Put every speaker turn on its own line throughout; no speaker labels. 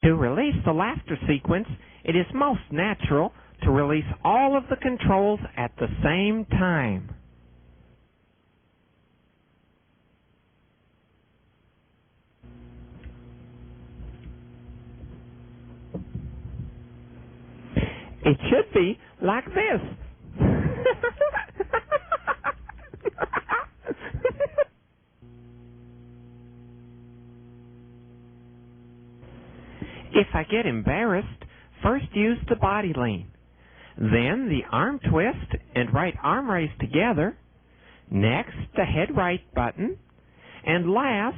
To release the laughter sequence, it is most natural to release all of the controls at the same time. It should be like this. If I get embarrassed, first use the body lean, then the arm twist and right arm raise together, next the head right button, and last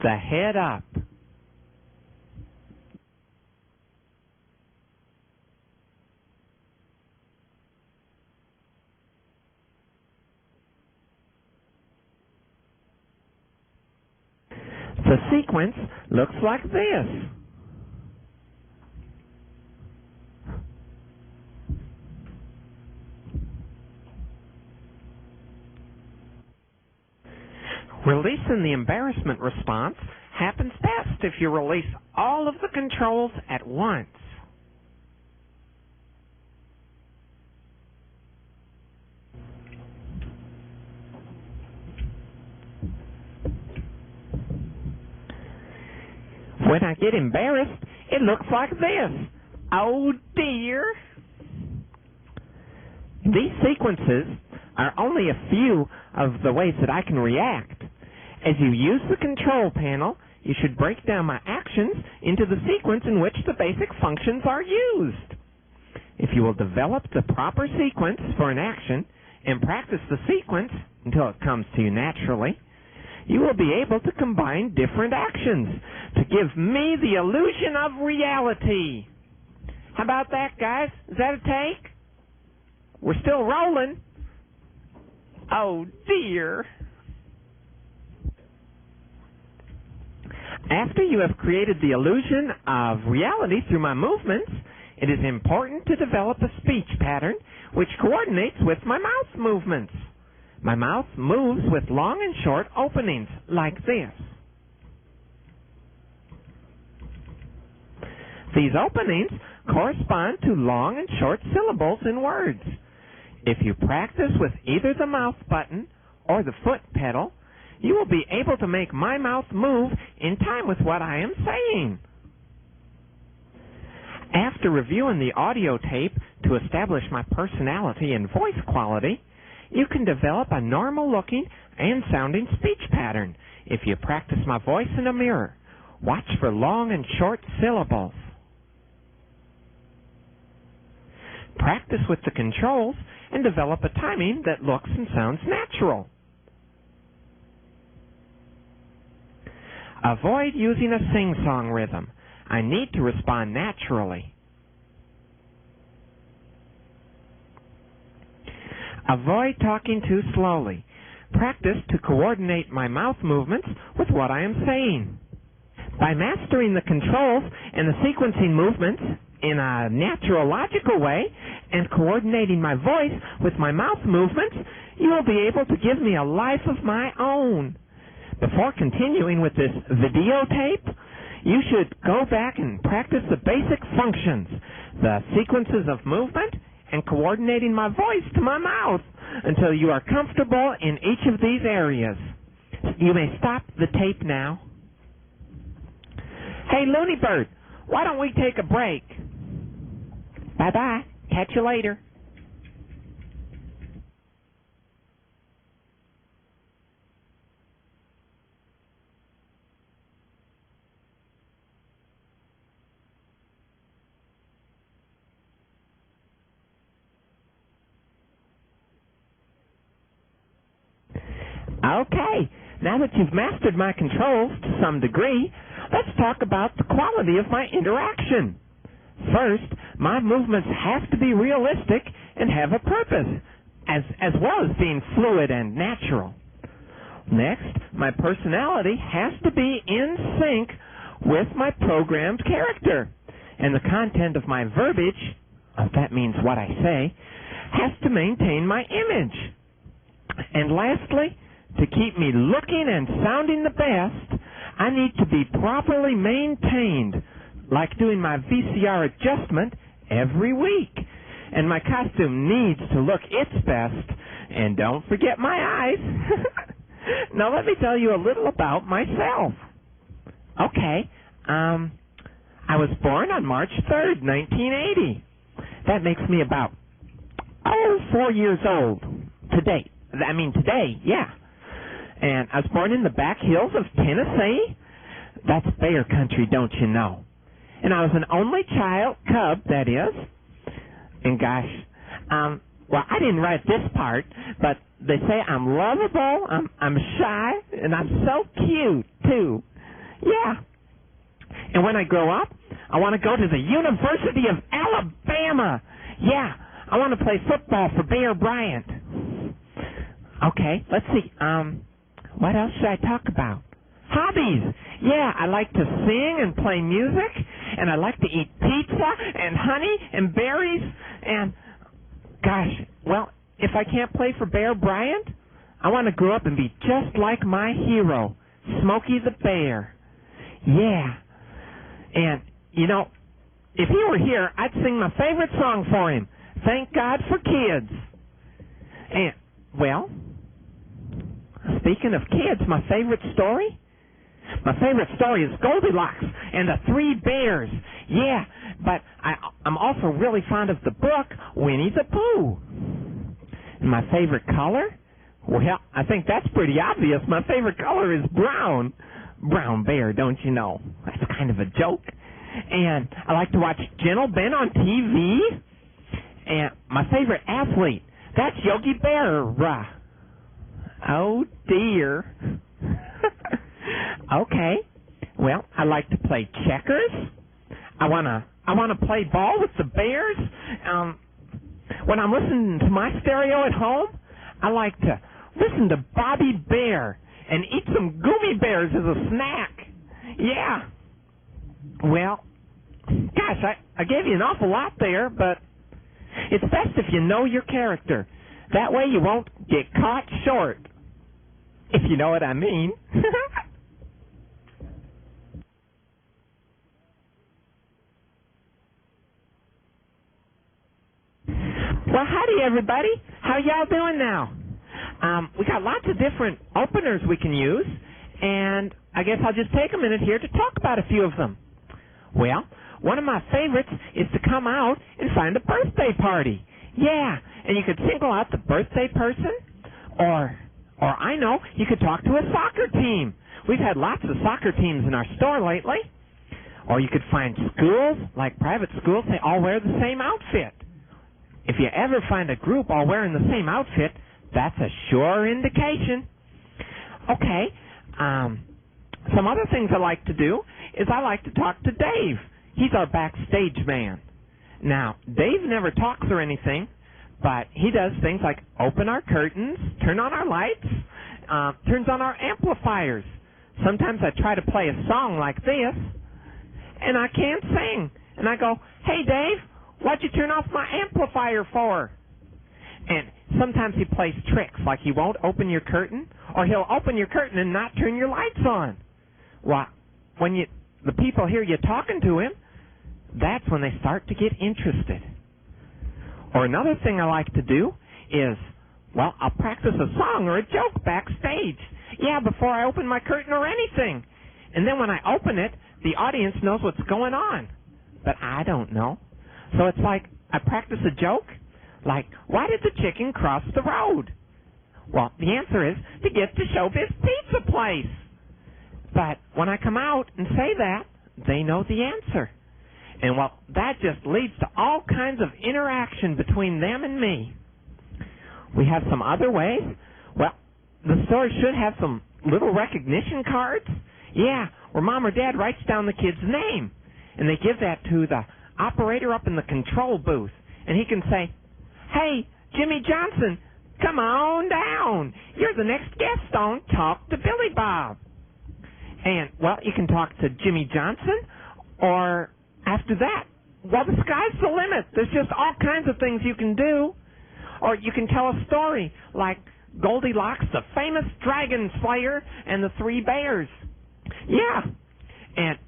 the head up. The sequence looks like this. Releasing the embarrassment response happens best if you release all of the controls at once. When I get embarrassed, it looks like this. Oh dear! These sequences are only a few of the ways that I can react. As you use the control panel, you should break down my actions into the sequence in which the basic functions are used. If you will develop the proper sequence for an action and practice the sequence until it comes to you naturally, you will be able to combine different actions to give me the illusion of reality. How about that, guys? Is that a take? We're still rolling. Oh, dear. After you have created the illusion of reality through my movements, it is important to develop a speech pattern which coordinates with my mouth movements. My mouth moves with long and short openings, like this. These openings correspond to long and short syllables in words. If you practice with either the mouth button or the foot pedal, you will be able to make my mouth move in time with what I am saying. After reviewing the audio tape to establish my personality and voice quality, you can develop a normal-looking and sounding speech pattern if you practice my voice in a mirror. Watch for long and short syllables. Practice with the controls and develop a timing that looks and sounds natural. Avoid using a sing-song rhythm. I need to respond naturally. Avoid talking too slowly. Practice to coordinate my mouth movements with what I am saying. By mastering the controls and the sequencing movements in a natural, logical way and coordinating my voice with my mouth movements, you will be able to give me a life of my own. Before continuing with this videotape, you should go back and practice the basic functions, the sequences of movement, and coordinating my voice to my mouth until you are comfortable in each of these areas. You may stop the tape now. Hey, Looney Bird, why don't we take a break? Bye-bye. Catch you later. Okay, now that you've mastered my controls to some degree, let's talk about the quality of my interaction. First, my movements have to be realistic and have a purpose, as well as being fluid and natural. Next, my personality has to be in sync with my programmed character, and the content of my verbiage, that means what I say, has to maintain my image. And lastly, to keep me looking and sounding the best, I need to be properly maintained like doing my VCR adjustment every week. And my costume needs to look its best. And don't forget my eyes. Now let me tell you a little about myself. Okay, I was born on March 3rd, 1980. That makes me about, 4 years old today. Today, yeah. And I was born in the back hills of Tennessee. That's bear country, don't you know? And I was an only child, cub, that is. And gosh, well, I didn't write this part, but they say I'm lovable, I'm shy, and I'm so cute, too. Yeah. And when I grow up, I want to go to the University of Alabama. Yeah, I want to play football for Bear Bryant. Okay, let's see. What else should I talk about? Hobbies. Yeah, I like to sing and play music, and I like to eat pizza and honey and berries, and gosh, well, if I can't play for Bear Bryant, I want to grow up and be just like my hero, Smokey the Bear. Yeah. And, you know, if he were here, I'd sing my favorite song for him, Thank God for Kids. And, well, speaking of kids, my favorite story is Goldilocks and the Three Bears. Yeah, but I'm also really fond of the book Winnie the Pooh. And my favorite color? Well, I think that's pretty obvious. My favorite color is brown. Brown bear, don't you know? That's kind of a joke. And I like to watch Gentle Ben on TV. And my favorite athlete, that's Yogi Berra. Oh, dear. Okay. Well, I like to play checkers. I wanna play ball with the Bears. When I'm listening to my stereo at home, I like to listen to Bobby Bear and eat some gummy bears as a snack. Yeah. Well, gosh, I gave you an awful lot there, but it's best if you know your character. That way you won't get caught short, if you know what I mean. Well, howdy, everybody. How y'all doing now? We got lots of different openers we can use, and I guess I'll just take a minute here to talk about a few of them. Well, one of my favorites is to come out and find a birthday party. Yeah, and you could single out the birthday person, or I know, you could talk to a soccer team. We've had lots of soccer teams in our store lately. Or you could find schools, like private schools, they all wear the same outfit. If you ever find a group all wearing the same outfit, that's a sure indication. Okay, some other things I like to do is I like to talk to Dave. He's our backstage man. Now, Dave never talks or anything, but he does things like open our curtains, turn on our lights, turns on our amplifiers. Sometimes I try to play a song like this, and I can't sing. And I go, hey, Dave, what'd you turn off my amplifier for? And sometimes he plays tricks, like he won't open your curtain, or he'll open your curtain and not turn your lights on. Well, when the people hear you talking to him, that's when they start to get interested. Or another thing I like to do is, well, I'll practice a song or a joke backstage. Yeah, before I open my curtain or anything. And then when I open it, the audience knows what's going on. But I don't know. So it's like I practice a joke, like, why did the chicken cross the road? Well, the answer is to get to Showbiz Pizza Place. But when I come out and say that, they know the answer. And, well, that just leads to all kinds of interaction between them and me. We have some other ways. Well, the store should have some little recognition cards. Yeah, where Mom or Dad writes down the kid's name. And they give that to the operator up in the control booth. And he can say, hey, Jimmy Johnson, come on down. You're the next guest on Talk to Billy Bob. And, well, you can talk to Jimmy Johnson, or after that, well, the sky's the limit. There's just all kinds of things you can do. Or you can tell a story like Goldilocks, the famous dragon slayer, and the Three Bears. Yeah.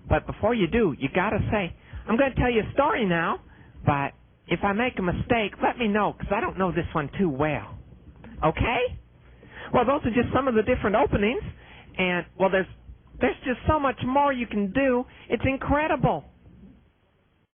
But before you do, you got to say, I'm going to tell you a story now, but if I make a mistake, let me know, because I don't know this one too well. Okay? Well, those are just some of the different openings, and, well, there's just so much more you can do. It's incredible.